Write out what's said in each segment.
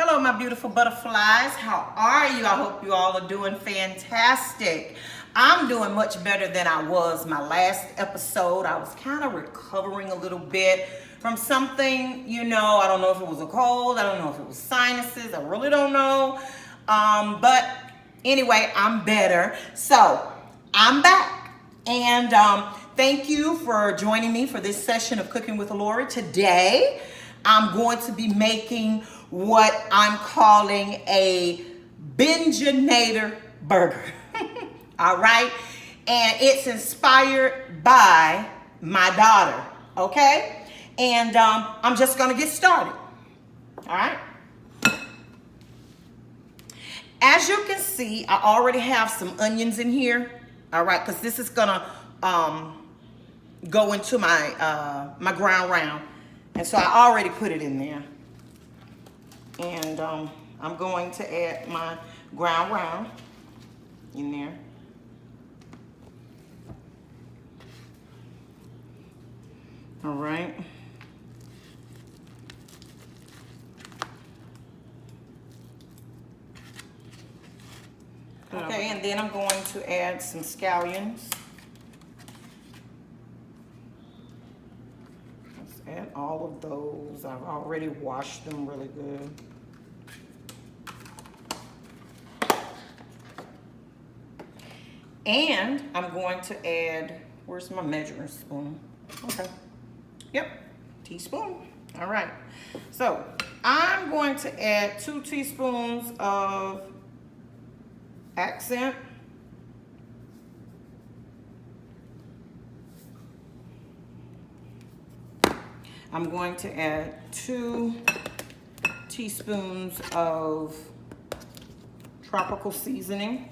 Hello, my beautiful butterflies. How are you? I hope you all are doing fantastic. I'm doing much better than I was my last episode. I was kind of recovering a little bit from something, I don't know if it was a cold. I don't know if it was sinuses. I really don't know. But anyway, I'm better. So I'm back. And thank you for joining me for this session of Cooking with Laurie. Today, I'm going to be making what I'm calling a Benjinater burger. All right? And it's inspired by my daughter, okay? And I'm just gonna get started, all right? As you can see, I already have some onions in here, all right? Because this is gonna go into my, my ground round. And so I already put it in there. And I'm going to add my ground round in there. All right. Okay, and then I'm going to add some scallions. Let's add all of those. I've already washed them really good. And I'm going to add, where's my measuring spoon? Okay. Yep, teaspoon. All right. So I'm going to add 2 teaspoons of accent. I'm going to add 2 teaspoons of tropical seasoning.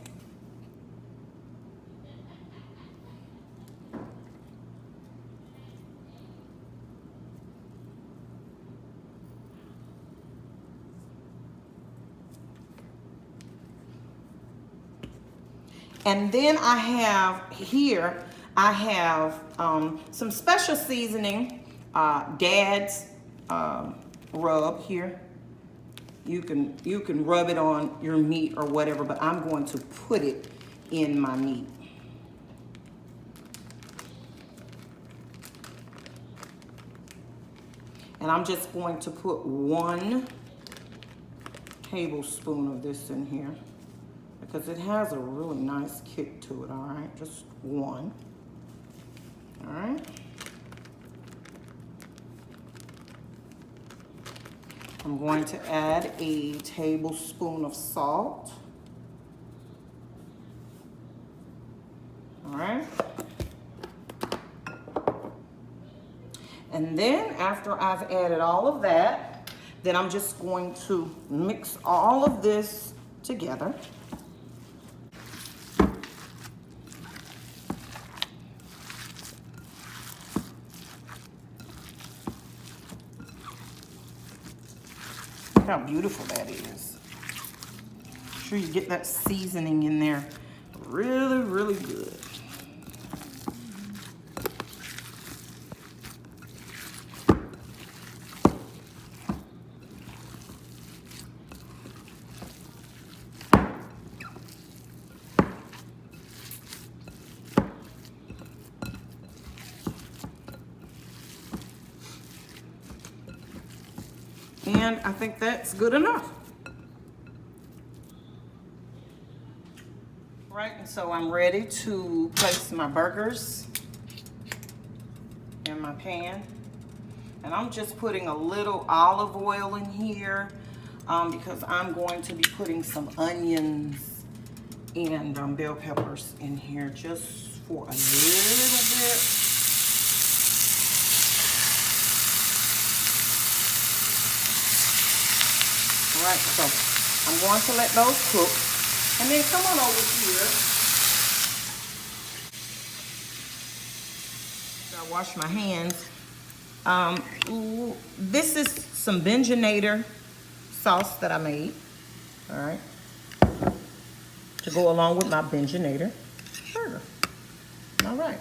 And then I have here, some special seasoning, Dad's rub here. You can rub it on your meat or whatever, but I'm going to put it in my meat. And I'm just going to put 1 tablespoon of this in here, because it has a really nice kick to it, all right? Just 1, all right? I'm going to add a tablespoon of salt, all right? And then after I've added all of that, then I'm just going to mix all of this together. How beautiful that is. Make sure you get that seasoning in there really, really good. And I think that's good enough. All right, and so I'm ready to place my burgers in my pan. And I'm just putting a little olive oil in here because I'm going to be putting some onions and bell peppers in here just for a little bit. All right, so I'm going to let those cook. And then come on over here. I wash my hands. This is some Benjinater sauce that I made. All right. To go along with my Benjinater burger. All right.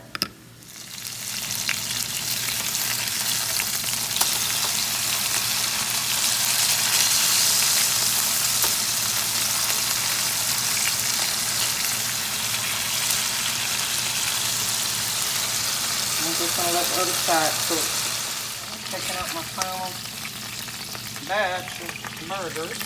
gonna let the other side cook. I'm taking out my final batch of burgers.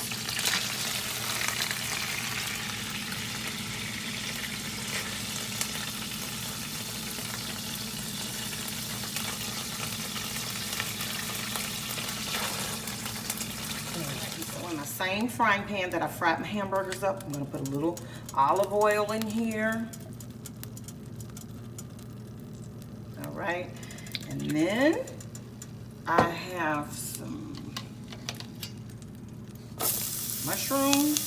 So in my same frying pan that I fried my hamburgers up, I'm gonna put a little olive oil in here. All right, and then I have some mushrooms.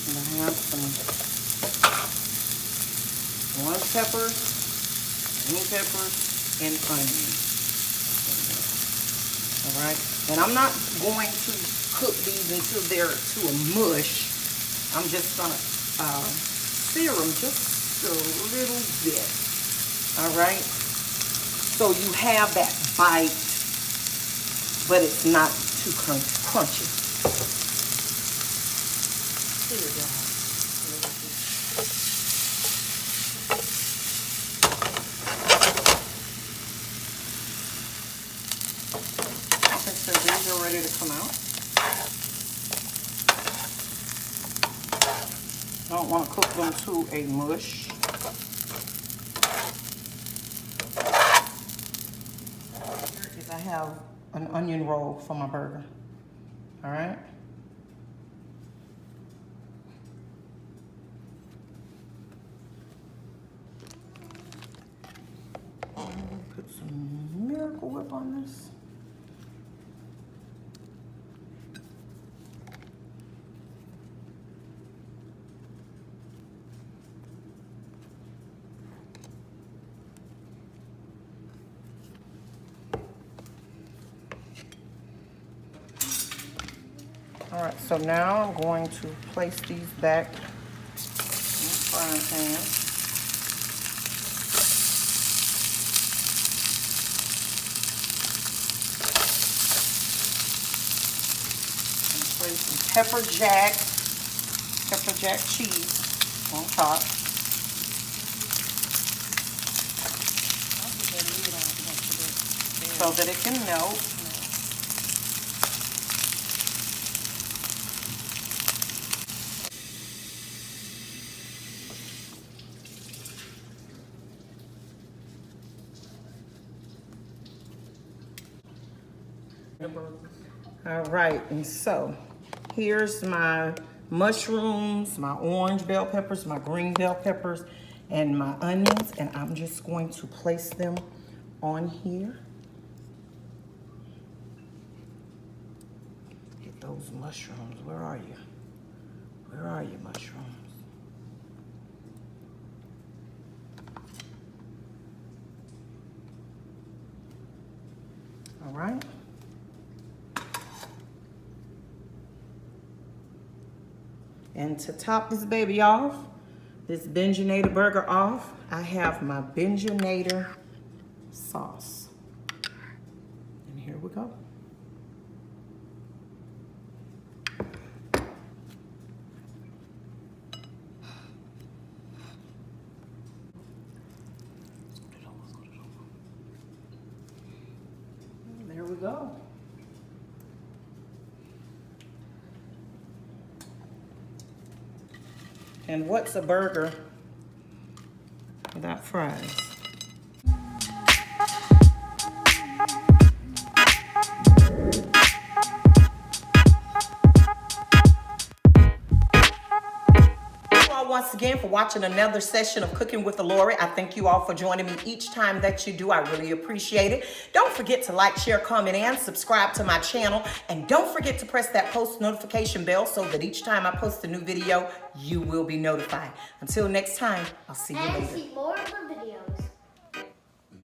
And I have some orange peppers, green peppers, and onions. All right, and I'm not going to cook these until they're to a mush. I'm just gonna sear them just a little bit. All right, so you have that bite, but it's not too crunchy. Okay, so these are ready to come out. I don't want to cook them to a mush. Here is I have an onion roll for my burger. All right. Put some Miracle Whip on this. All right, so now I'm going to place these back in the frying pan. And place some pepper jack cheese on top. So that it can melt. All right, and so here's my mushrooms, my orange bell peppers, my green bell peppers, and my onions, and I'm just going to place them on here. Get those mushrooms. Where are you? Where are you, mushrooms? All right. And to top this baby off, this Benjinater burger off, I have my Benjinater sauce. And here we go. There we go. And what's a burger without fries? Once again for watching another session of Cooking with Laurie. I thank you all for joining me each time that you do. I really appreciate it. Don't forget to like, share, comment, and subscribe to my channel. And don't forget to press that post notification bell so that each time I post a new video, you will be notified. Until next time, I'll see you later.